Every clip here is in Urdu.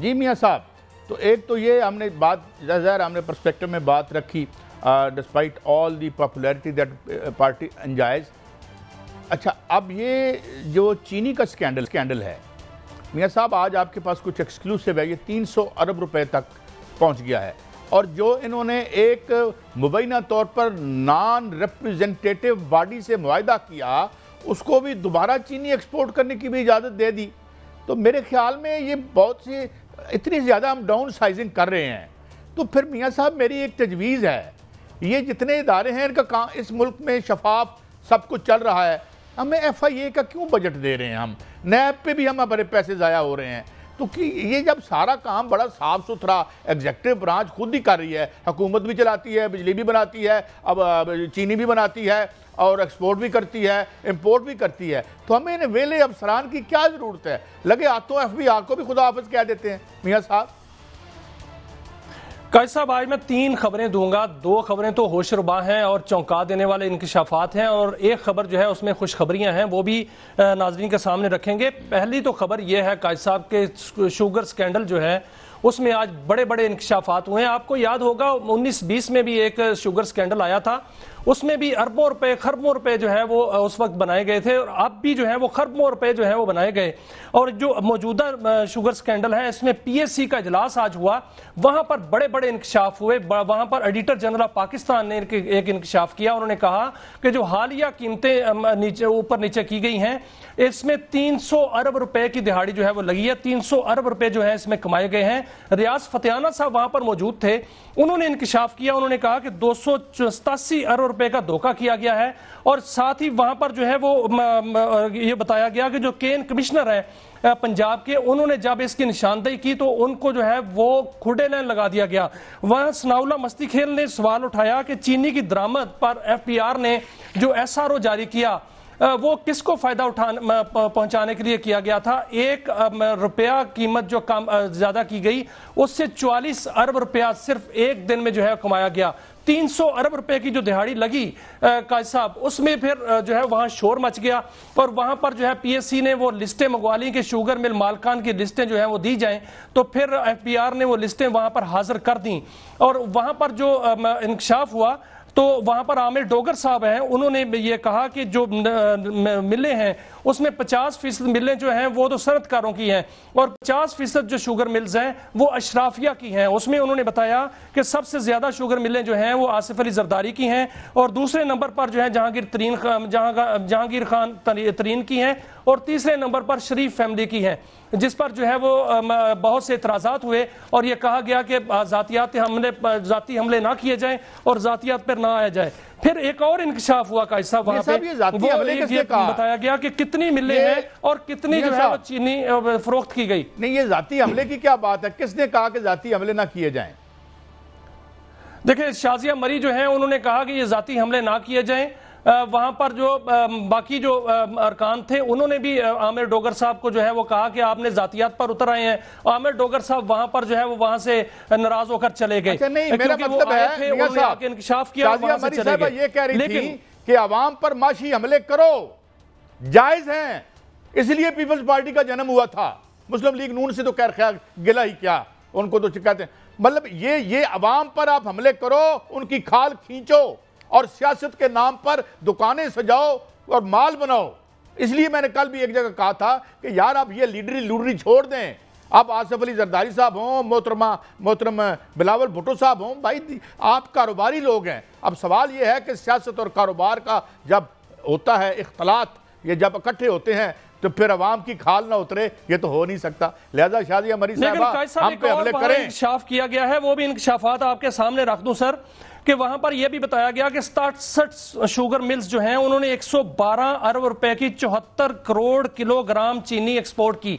جی میاں صاحب، تو ایک تو یہ ہم نے بات ظاہر ہم نے پرسپیکٹو میں بات رکھی despite all the popularity that party enjoys. اچھا اب یہ جو چینی کا سکینڈل ہے میاں صاحب، آج آپ کے پاس کچھ ایکسکلوسیو ہے، یہ 300 ارب روپے تک پہنچ گیا ہے. اور جو انہوں نے ایک مبینہ طور پر نان ریپریزنٹیٹیو باڈی سے معاہدہ کیا، اس کو بھی دوبارہ چینی ایکسپورٹ کرنے کی بھی اجازت دے دی. تو میرے خیال میں یہ بہت سی اتنی زیادہ ہم ڈاؤن سائزنگ کر رہے ہیں. تو پھر میاں صاحب میری ایک تجویز ہے، یہ جتنے ادارے ہیں ان کا کام اس ملک میں شفاف سب کچھ چل رہا ہے، ہمیں ایف آئی اے کا کیوں بجٹ دے رہے ہیں؟ ہم نیب پہ بھی ہمارے پیسے ضائع ہو رہے ہیں. تو یہ جب سارا کام بڑا صاف ستھرا ایگزیکٹو برانچ خود ہی کر رہی ہے، حکومت بھی چلاتی ہے، بجلی بھی بناتی ہے، اب چینی بھی بناتی ہے اور ایکسپورٹ بھی کرتی ہے، امپورٹ بھی کرتی ہے، تو ہمیں انہیں ویلے افسران کی کیا ضرورت ہے؟ لگے ہاتھوں ایف بی آر کو بھی خدا حافظ کہہ دیتے ہیں. میاں صاحب قائد صاحب، آج میں 3 خبریں دوں گا. 2 خبریں تو ہوش ربا ہیں اور چونکا دینے والے انکشافات ہیں، اور ایک خبر جو ہے اس میں خوشخبریاں ہیں، وہ بھی ناظرین کے سامنے رکھیں گے. پہلی تو خبر یہ ہے قائد صاحب کہ شوگر سکینڈل جو ہے اس میں آج بڑے بڑے انکشافات ہوئے ہیں. آپ کو یاد ہوگا 19-20 میں بھی ایک شوگر سکینڈل آیا تھا، اس میں بھی اربوں روپے خربوں روپے جو ہے وہ اس وقت بنائے گئے تھے، اور اب بھی جو ہے وہ خربوں روپے جو ہے وہ بنائے گئے. اور جو موجودہ شوگر سکینڈل ہے اس میں پی ایس سی کا اجلاس آج ہوا، وہاں پر بڑے بڑے انکشاف ہوئے. وہاں پر ایڈیٹر جنرل آف پاکستان نے ایک انکشاف کیا. انہوں نے کہا کہ جو حالیہ قیمتیں اوپر نیچے کی گئی ہیں، اس میں 300 ارب روپے کی دہاڑی جو ہے وہ لگی ہے. 300 ارب روپے جو ہے اس میں کمائے گئے ہیں. ریاض فتیانہ صاحب وہاں پر موجود تھے، انہوں نے انکشاف کیا. انہوں نے کہا کہ 287 ارب روپے کا دھوکہ کیا گیا ہے. اور ساتھ ہی وہاں پر جو ہے وہ یہ بتایا گیا کہ جو کین کمشنر ہیں پنجاب کے، انہوں نے جب اس کی نشاندہی کی تو ان کو جو ہے وہ کھڑے لائن لگا دیا گیا. وہاں ثناء اللہ مستی کھیل نے سوال اٹھایا کہ چینی کی درآمد پر ایف پی آر نے جو ایس آر او جاری کیا وہ کس کو فائدہ پہنچانے کے لیے کیا گیا تھا؟ 1 روپیہ قیمت جو کم زیادہ کی گئی، اس سے 44 ارب روپیہ صرف ایک دن میں جو ہے کمایا گیا. 300 ارب روپے کی جو دہاڑی لگی قائد صاحب، اس میں پھر جو ہے وہاں شور مچ گیا، اور وہاں پر جو ہے پی ایس سی نے وہ لسٹیں منگوا لی کہ شوگر مل مالکان کی لسٹیں جو ہیں وہ دی جائیں. تو پھر ایف پی آر نے وہ لسٹیں وہاں پر حاضر کر دیں، اور وہاں پر جو انکشاف ہوا تو وہاں پر عامر ڈوگر صاحب ہیں، انہوں نے یہ کہا کہ جو ملیں ہیں اس میں 50% ملیں جو ہیں وہ تو صنعت کاروں کی ہیں، اور 50% جو شوگر ملز ہیں وہ اشرافیہ کی ہیں. اس میں انہوں نے بتایا کہ سب سے زیادہ شوگر ملیں جو ہیں وہ آصف علی زرداری کی ہیں، اور دوسرے نمبر پر جو ہے جہانگیر خان ترین کی ہیں، اور تیسرے نمبر پر شریف فیملی کی ہیں. جس پر جو ہے وہ بہت سے اعتراضات ہوئے، اور یہ کہا گیا کہ ذاتی حملے نہ کیے جائیں اور ذاتیات پر نہ آیا جائے. پھر ایک اور انکشاف ہوا قائد صاحب، وہاں پہ یہ بتایا گیا کہ کتنی ملیں ہیں اور کتنی جو ہے وہ چینی فروخت کی گئی. نہیں، یہ ذاتی حملے کی کیا بات ہے؟ کس نے کہا کہ ذاتی حملے نہ کیے جائیں؟ دیکھیں شازیہ مری جو ہیں انہوں نے کہا کہ یہ ذاتی حملے نہ کیے جائیں. وہاں پر جو باقی جو ارکان تھے انہوں نے بھی عامر ڈوگر صاحب کو جو ہے وہ کہا کہ آپ نے ذاتیات پر اتر آئے ہیں. عامر ڈوگر صاحب وہاں پر جو ہے وہ وہاں سے ناراض ہو کر چلے گئے. نہیں، میرا مطلب ہے انکشاف کیا شازیہ مری صاحبہ یہ کہہ رہی تھی کہ عوام پر معاشی حملے کرو، جائز ہیں، اس لیے پیپلز پارٹی کا جنم ہوا تھا. مسلم لیگ نون سے تو خیر گلہ ہی کیا، ان کو تو کہتے ہیں مطلب یہ عوام پر آپ حملے کرو، ان کی کھال کھینچو اور سیاست کے نام پر دکانیں سجاؤ اور مال بناؤ. اس لیے میں نے کل بھی ایک جگہ کہا تھا کہ یار آپ یہ لیڈری چھوڑ دیں. آپ آصف علی زرداری صاحب ہوں، محترم بلاول بھٹو صاحب ہوں، بھائی آپ کاروباری لوگ ہیں. اب سوال یہ ہے کہ سیاست اور کاروبار کا جب ہوتا ہے اختلاط، یہ جب اکٹھے ہوتے ہیں تو پھر عوام کی کھال نہ اترے، یہ تو ہو نہیں سکتا. لہذا شازیہ مری صاحبہ ہم پہ حملے کریں. انکشاف کیا گیا ہے، وہ بھی انکشافات آپ کے سامنے رکھ دوں سر، کہ وہاں پر یہ بھی بتایا گیا کہ 67 شوگر ملز جو ہیں انہوں نے 112 ارب روپے کی 74 کروڑ کلو گرام چینی ایکسپورٹ کی.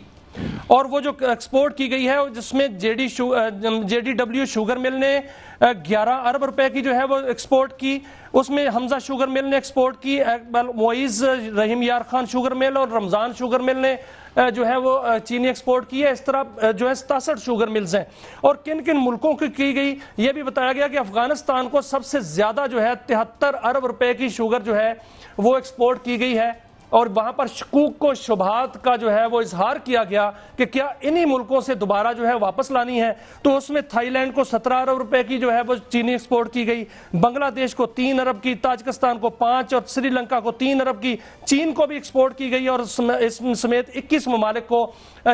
اور وہ جو ایکسپورٹ کی گئی ہے جس میں J D W sugar mill نے 11 ارب روپے کی جو ہے وہ ایکسپورٹ کی. اس میں حمزہ شوگر مل نے ایکسپورٹ کی، معیز رحیم یار خان شوگر مل اور رمضان شوگر مل نے جو ہے وہ چینی ایکسپورٹ کی ہے. اس طرح جو ہے 67 شوگر ملز ہیں. اور کن کن ملکوں کی گئی یہ بھی بتایا گیا کہ افغانستان کو سب سے زیادہ جو ہے 73 ارب روپے کی شوگر جو ہے وہ ایکسپورٹ کی گئی ہے. اور وہاں پر شکوک و شبہات کا جو ہے وہ اظہار کیا گیا کہ کیا انہی ملکوں سے دوبارہ جو ہے واپس لانی ہے، تو اس میں تھائی لینڈ کو 17 ارب روپے کی جو ہے وہ چینی ایکسپورٹ کی گئی، بنگلہ دیش کو 3 ارب کی، تاجکستان کو 5 اور سری لنکا کو 3 ارب کی، چین کو بھی ایکسپورٹ کی گئی اور اس سمیت 21 ممالک کو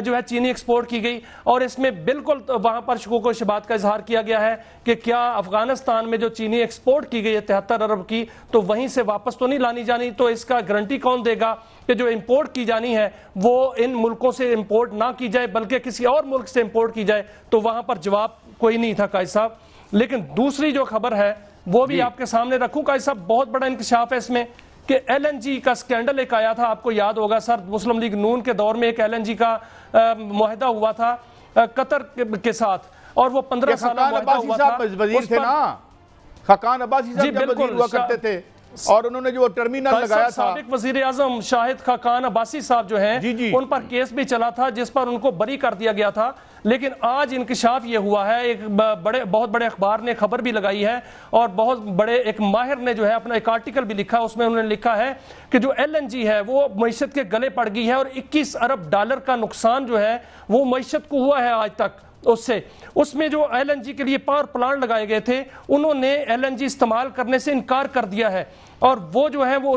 جو ہے چینی ایکسپورٹ کی گئی۔ اور اس میں بالکل وہاں پر شکوک و شبہات کا اظہار کیا گیا ہے کہ کیا افغانستان میں جو چینی ایکسپورٹ کی گئی ہے 73 ارب کی، تو وہیں سے واپس تو نہیں لانی جانی، تو اس کا گارنٹی کون دے گا کہ جو امپورٹ کی جانی ہے وہ ان ملکوں سے امپورٹ نہ کی جائے بلکہ کسی اور ملک سے امپورٹ کی جائے؟ تو وہاں پر جواب کوئی نہیں تھا قائد صاحب۔ لیکن دوسری جو خبر ہے وہ بھی آپ کے سامنے رکھوں قائد صاحب، بہت بڑا انکشاف ہے اس میں کہ ایل این جی کا سکینڈل ایک آیا تھا، آپ کو یاد ہوگا سر، مسلم لیگ نون کے دور میں ایک ایل این جی کا معاہدہ ہوا تھا قطر کے ساتھ، اور وہ 15 سالہ معاہدہ ہوا تھا۔ وزیر تھے نا خاقان عباسی صاحب جب وزیر ہوا کرتے تھے، اور انہوں نے جو ٹرمینل لگایا تھا، سابق وزیر اعظم شاہد خاقان عباسی صاحب جو ہیں ان پر کیس بھی چلا تھا جس پر ان کو بری کر دیا گیا تھا۔ لیکن آج انکشاف یہ ہوا ہے، ایک بہت بڑے اخبار نے خبر بھی لگائی ہے اور بہت بڑے ایک ماہر نے جو ہے اپنا ایک آرٹیکل بھی لکھا، اس میں انہوں نے لکھا ہے کہ جو ایل این جی ہے وہ معیشت کے گلے پڑ گئی ہے اور 21 ارب ڈالر کا نقصان جو ہے وہ معیشت کو ہوا ہے آج تک۔ اس میں جو ایل این جی کے لیے پاور پلانٹ لگائے گئے تھے انہوں نے ایل این جی استعمال کرنے سے انکار کر دیا ہے، اور وہ جو ہے وہ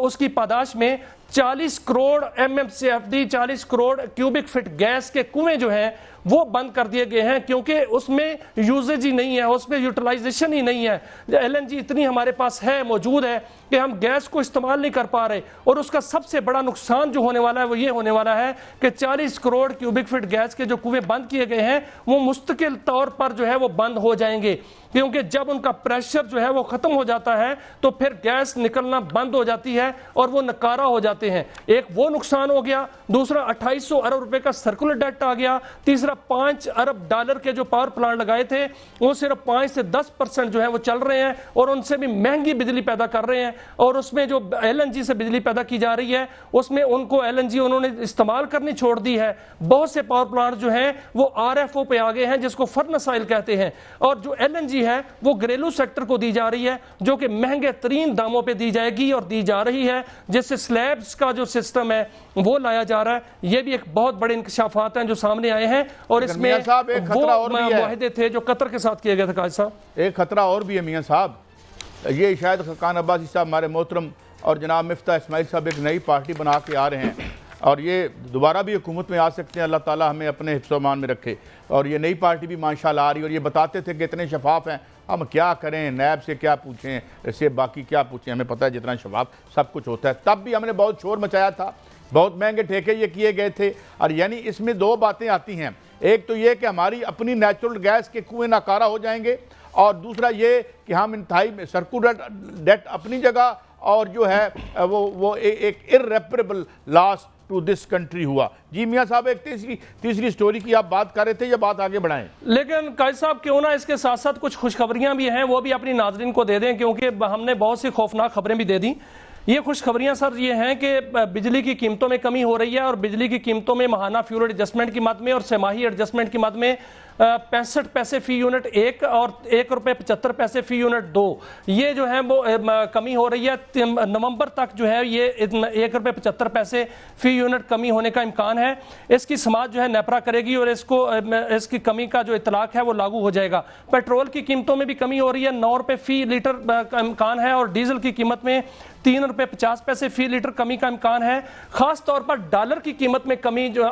اس کی پاداش میں 40 crore M M C F D 40 crore cubic feet gas کے کنویں جو ہیں وہ بند کر دیے گئے ہیں، کیونکہ اس میں یوزیج ہی نہیں ہے، اس میں یوٹیلائزیشن ہی نہیں ہے۔ ایل این جی اتنی ہمارے پاس ہے، موجود ہے کہ ہم گیس کو استعمال نہیں کر پا رہے، اور اس کا سب سے بڑا نقصان جو ہونے والا ہے وہ یہ ہونے والا ہے کہ 40 کروڑ کیوبک فٹ گیس کے جو کنویں بند کیے گئے ہیں وہ مستقل طور پر جو ہے وہ بند ہو جائیں گے، کیونکہ جب ان کا پریشر جو ہے وہ ختم ہو جاتا ہے تو پھر گیس نکلنا بند ہو جاتی ہے اور وہ نکارہ ہو جاتے ہیں۔ ایک وہ نقصان ہو گیا، دوسرا 2800 ارب روپے کا سرکولر ڈیٹ آ گیا، تیسرا 5 ارب ڈالر کے جو پاور پلانٹ لگائے تھے وہ صرف 5 سے 10% جو ہے وہ چل رہے ہیں اور ان سے بھی مہنگی بجلی پیدا کر رہے ہیں، اور اس میں جو ایل این جی سے بجلی پیدا کی جا رہی ہے اس میں ان کو ایل این جی انہوں نے استعمال کرنی چھوڑ دی ہے۔ بہت سے پاور پلانٹ جو ہیں وہ آر ایف او پہ آگے ہیں جس کو فرنس آئل کہتے ہیں، اور جو ایل این جی ہے وہ گھریلو سیکٹر کو دی جا رہی ہے جو کہ مہنگے ترین داموں پہ دی جائے گی اور دی جا رہی ہے، جس سے سلیبز کا جو سسٹم ہے وہ لایا جا رہا ہے۔ یہ بھی ایک بہت بڑے انکشافات ہیں جو سامنے آئے ہیں، اور اس میں وہ معاہدے تھے جو قطر کے ساتھ کیے گئے تھے۔ قائد صاحب ایک خطرہ اور بھی ہے میاں صاحب، یہ شاید خاقان عباسی صاحب ہمارے محترم اور جناب مفتاح اسماعیل صاحب ایک نئی پارٹی بنا کے آ رہے ہیں اور یہ دوبارہ بھی حکومت میں آ سکتے ہیں، اللہ تعالیٰ ہمیں اپنے حفظ و امان میں رکھے۔ اور یہ نئی پارٹی بھی ماشاءاللہ آ رہی ہے، اور یہ بتاتے تھے کہ اتنے شفاف ہیں، ہم کیا کریں، نیب سے کیا پوچھیں، اسے باقی کیا پوچھیں، ہمیں پتہ ہے جتنا شفاف سب کچھ ہوتا ہے۔ تب بھی ہم نے بہت شور مچایا تھا، بہت مہنگے ٹھیکے یہ کیے گئے تھے، اور یعنی اس میں دو باتیں آتی ہیں، ایک تو یہ کہ ہماری اپنی نیچرل گیس کے کنویں ناکارہ ہو جائیں گے، اور دوسرا یہ کہ ہم انتہائی سرکولر ڈیٹ اپنی جگہ، اور جو ہے وہ ایک irreparable loss to this country ہوا۔ جی میاں صاحب ایک تیسری سٹوری کی آپ بات کر رہے تھے، یہ بات آگے بڑھائیں۔ لیکن قائد صاحب کیوں نہ اس کے ساتھ ساتھ کچھ خوشخبریاں بھی ہیں وہ بھی اپنی ناظرین کو دے دیں، کیونکہ ہم نے بہت سی خوفناک خبریں بھی دے دیں۔ یہ خوشخبریاں سر یہ ہیں کہ بجلی کی قیمتوں میں کمی ہو رہی ہے، اور بجلی کی قیمتوں میں ماہانہ فیول ایڈجسٹمنٹ کی مد میں اور سہ ماہی ایڈجسٹمنٹ کی مد میں 65 پیسے فی یونٹ 1 اور 1 روپے 75 پیسے فی یونٹ 2، یہ جو ہے وہ کمی ہو رہی ہے۔ نومبر تک جو ہے یہ 1 روپے 75 پیسے فی یونٹ کمی ہونے کا امکان ہے۔ اس کی سماعت جو ہے نیپرا کرے گی اور اس کی کمی کا جو اطلاق ہے وہ لاگو ہو جائے گا۔ پیٹرول کی قیمتوں میں بھی کمی ہو رہی ہے، 9 روپے فی لیٹر کا امکان ہے، اور ڈیزل کی قیمت میں 3 روپے 50 پیسے فی لیٹر کمی کا امکان ہے۔ خاص طور پر ڈالر کی قیمت میں کمی جو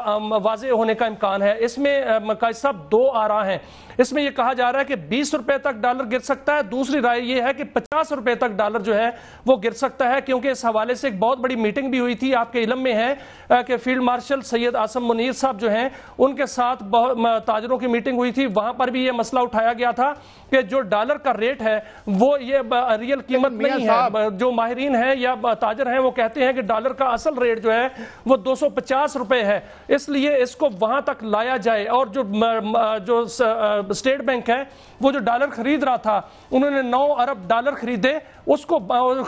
واضح ہونے کا امکان ہے۔ اس میں قائد صاحب دو آراء ہیں، اس میں یہ کہا جا رہا ہے کہ 20 روپے تک ڈالر گر سکتا ہے، دوسری رائے یہ ہے کہ 50 روپے تک ڈالر جو ہے وہ گر سکتا ہے، کیونکہ اس حوالے سے ایک بہت بڑی میٹنگ بھی ہوئی تھی، آپ کے علم میں ہے کہ فیلڈ مارشل سید عاصم منیر صاحب جو ہیں ان کے ساتھ تاجروں کی میٹنگ ہوئی تھی، وہاں پر بھی یہ مسئلہ اٹھایا گیا تھا کہ جو ڈالر کا ریٹ ہے وہ یہ ریئل قیمت نہیں ہے۔ جو ماہرین ہیں یا تاجر ہیں وہ کہتے ہیں کہ ڈالر کا اصل ریٹ جو ہے وہ 250 روپے ہے، اس لیے اس کو وہاں تک لایا جائے، اور جو اسٹیٹ بینک ہے وہ جو ڈالر خرید رہا تھا انہوں نے 9 ارب ڈالر خریدے، اس کو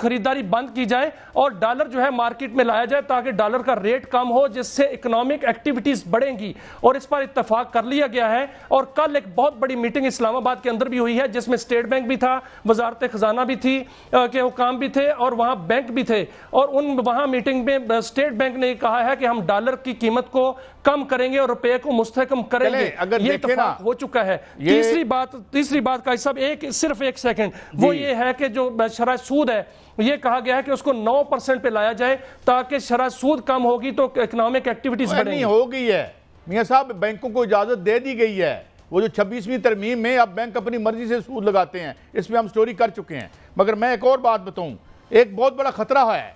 خریداری بند کی جائے اور ڈالر جو ہے مارکیٹ میں لایا جائے تاکہ ڈالر کا ریٹ کم ہو، جس سے اکنامک ایکٹیویٹیز بڑھیں گی، اور اس پر اتفاق کر لیا گیا ہے۔ اور کل ایک بہت بڑی میٹنگ اسلام آباد کے اندر بھی ہوئی ہے جس میں اسٹیٹ بینک بھی تھا، وزارت خزانہ بھی تھی کہ حکام بھی تھے اور وہاں بینک بھی تھے، اور وہاں میٹنگ میں اسٹیٹ بینک نے کہا ہے کہ ہم ڈالر کی قیمت کو کم کریں گے اور روپے کو مستحکم کریں گے، یہ اتفاق ہو چکا ہے۔ تیسری بات قائد صاحب صرف ایک سیکنڈ، وہ یہ ہے کہ جو شرح سود ہے یہ کہا گیا ہے کہ اس کو 9% پہ لایا جائے تاکہ شرح سود کم ہوگی تو اکنامک ایکٹیویٹیز بڑھیں گی۔ ہو گئی ہے میاں صاحب، بینکوں کو اجازت دے دی گئی ہے، وہ جو 26ویں ترمیم میں اب بینک اپنی مرضی سے سود لگاتے ہیں، اس میں ہم سٹوری کر چکے ہیں۔ مگر میں ایک اور بات بتاؤں، ایک بہت بڑا خطرہ ہے،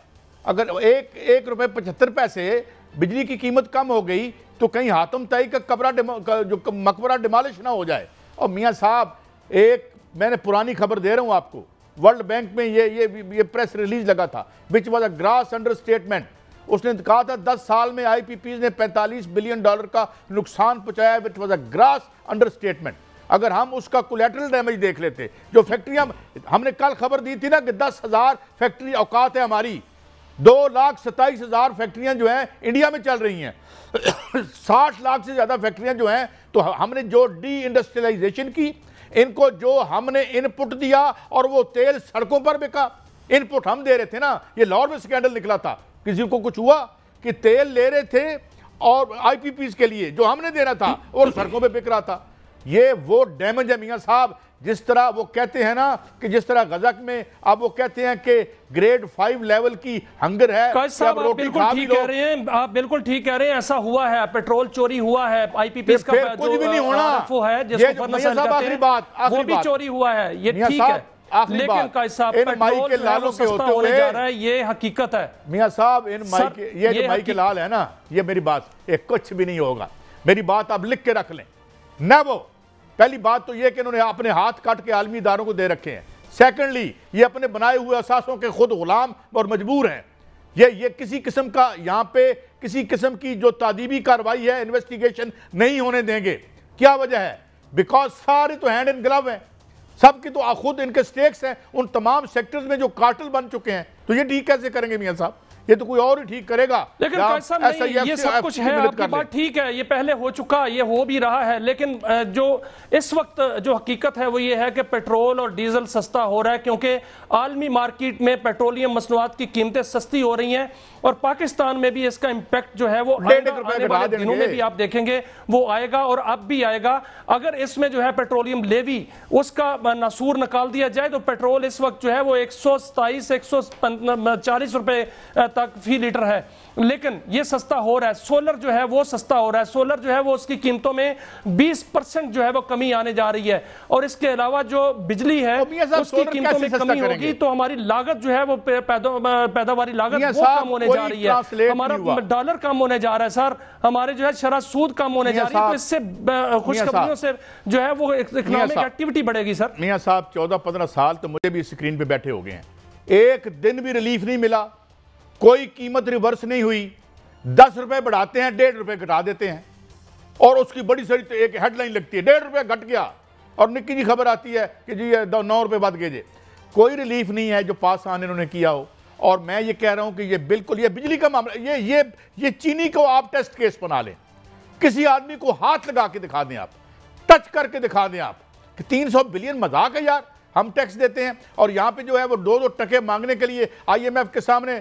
اگر 1 روپے 75 پیسے بجلی کی قیمت کم ہو گئی تو کہیں حاتم طائی کا جو مقبرہ ڈیمالش نہ ہو جائے۔ اور میاں صاحب میں نے پرانی خبر دے رہا ہوں آپ کو، ورلڈ بینک میں یہ پریس ریلیز لگا تھا which was a gross understatement۔ اس نے کہا تھا 10 سال میں آئی پی پیز نے $45 بلین کا نقصان پہنچایا، which was a gross understatement۔ اگر ہم اس کا کولیٹرل ڈیمیج دیکھ لیتے، جو فیکٹریاں ہم نے کل خبر دی تھی نا کہ 10,000 فیکٹری اوقات ہے ہماری، 2,27,000 فیکٹریاں جو ہیں انڈیا میں چل رہی ہیں، 60 لاکھ سے زیادہ فیکٹریاں جو ہیں، تو ہم نے جو ڈی انڈسٹریلائزیشن کی، ان کو جو ہم نے ان پٹ دیا اور وہ تیل سڑکوں پر بکا، ان پٹ ہم دے رہے تھے نا، یہ لاہور میں سکینڈل نکلا تھا، کسی کو کچھ ہوا کہ تیل لے رہے تھے اور آئی پی پیز کے لیے جو ہم نے دینا تھا اور سڑکوں پہ بک رہا تھا۔ یہ وہ ڈیمیج ہے میاں صاحب، جس طرح وہ کہتے ہیں نا کہ جس طرح غزق میں اب وہ کہتے ہیں کہ گریڈ 5 لیول کی ہنگر ہے، قائد صاحب آپ بالکل ٹھیک کہہ رہے ہیں، آپ بالکل ٹھیک کہہ رہے ہیں، ایسا ہوا ہے، پیٹرول چوری ہوا ہے، آئی پی پیز کا کچھ بھی نہیں ہونا، ہے جس کو فرنسل کہتے ہیں وہ بھی چوری ہوا ہے، یہ ٹھیک ہے، لیکن قائد صاحب پیٹرول جو ہے وہ سستا ہونے جا رہا ہے، یہ حقیقت ہے۔ میاں صاحب یہ جو مائی کے لال ہے نا، یہ میری بات کچھ بھی نہیں ہوگا، میری بات آپ لکھ کے رکھ لیں، نہ وہ پہلی بات تو یہ کہ انہوں نے اپنے ہاتھ کاٹ کے عالمی اداروں کو دے رکھے ہیں، سیکنڈلی یہ اپنے بنائے ہوئے اساسوں کے خود غلام اور مجبور ہیں، یہ کسی قسم کا یہاں پہ کسی قسم کی جو تعدیبی کارروائی ہے انویسٹیگیشن نہیں ہونے دیں گے۔ کیا وجہ ہے؟ بیکاز سارے تو ہینڈ ان گلو ہیں، سب کی تو خود ان کے سٹیکس ہیں ان تمام سیکٹرز میں جو کارٹل بن چکے ہیں، تو یہ ٹھیک کیسے کریں گے میاں صاحب؟ یہ تو کوئی اور ہی ٹھیک کرے گا۔ لیکن قائد صاحب نہیں، یہ سب کچھ ہے، آپ کی بات ٹھیک ہے، یہ پہلے ہو چکا، یہ ہو بھی رہا ہے، لیکن جو اس وقت جو حقیقت ہے وہ یہ ہے کہ پیٹرول اور ڈیزل سستا ہو رہا ہے کیونکہ عالمی مارکیٹ میں پیٹرولیم مصنوعات کی قیمتیں سستی ہو رہی ہیں، اور پاکستان میں بھی اس کا امپیکٹ جو ہے وہ آنے والے دنوں میں بھی آپ دیکھیں گے وہ آئے گا، اور اب بھی آئے گا۔ اگر اس میں جو ہے پیٹرولیم لیوی اس کا ناسور نکال دیا جائے تو پیٹرول اس وقت جو ہے وہ 127-140 روپے تک فی لیٹر ہے، لیکن یہ سستا ہو رہا ہے۔ سولر جو ہے وہ سستا ہو رہا ہے، سولر جو ہے وہ اس کی قیمتوں میں 20% جو ہے وہ کمی آنے جا رہی ہے، اور اس کے علاوہ جو بجلی ہے اس کی قیمتوں میں کمی ہوگی تو ہماری لاگت جو ہے وہ پیداواری لاگت وہ کم ہونے جا رہی ہے، ہمارا ڈالر کم ہونے جا رہا ہے سر، ہمارے جو ہے شرح سود کم ہونے جا رہی ہے، تو اس سے خوشخبریوں سے جو ہے وہ اکنامک ایکٹیویٹی بڑھے گی سر۔ میاں صاحب 14-15 سال تو مجھے بھی اسکرین پہ بیٹھے ہو گئے ہیں، ایک دن بھی ریلیف نہیں ملا، کوئی قیمت ریورس نہیں ہوئی، 10 روپے بڑھاتے ہیں 1.5 روپے گھٹا دیتے ہیں، اور اس کی بڑی ساری ایک ہیڈ لائن لگتی ہے 1.5 روپے گھٹ گیا، اور نکی جی خبر آتی ہے کہ جی 9 روپے بد گئے جے۔ کوئی ریلیف نہیں ہے جو پاس آن انہوں نے کیا ہو، اور میں یہ کہہ رہا ہوں کہ یہ بالکل یہ بجلی کا معاملہ، یہ چینی کو آپ ٹیسٹ کیس بنا لیں، کسی آدمی کو ہاتھ لگا کے دکھا دیں، آپ ٹچ کر کے دکھا دیں آپ کہ 300 بلین مذاق ہے یار، ہم ٹیکس دیتے ہیں، اور یہاں پہ جو ہے وہ 2 ٹکے مانگنے کے لیے آئی ایم ایف کے سامنے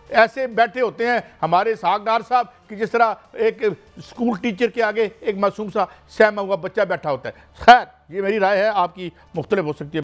ایسے بیٹھے ہوتے ہیں ہمارے اسحاق ڈار صاحب کہ جس طرح ایک اسکول ٹیچر کے آگے ایک معصوم سا سہما ہوا بچہ بیٹھا ہوتا ہے۔ خیر یہ میری رائے ہے، آپ کی مختلف ہو سکتی ہے۔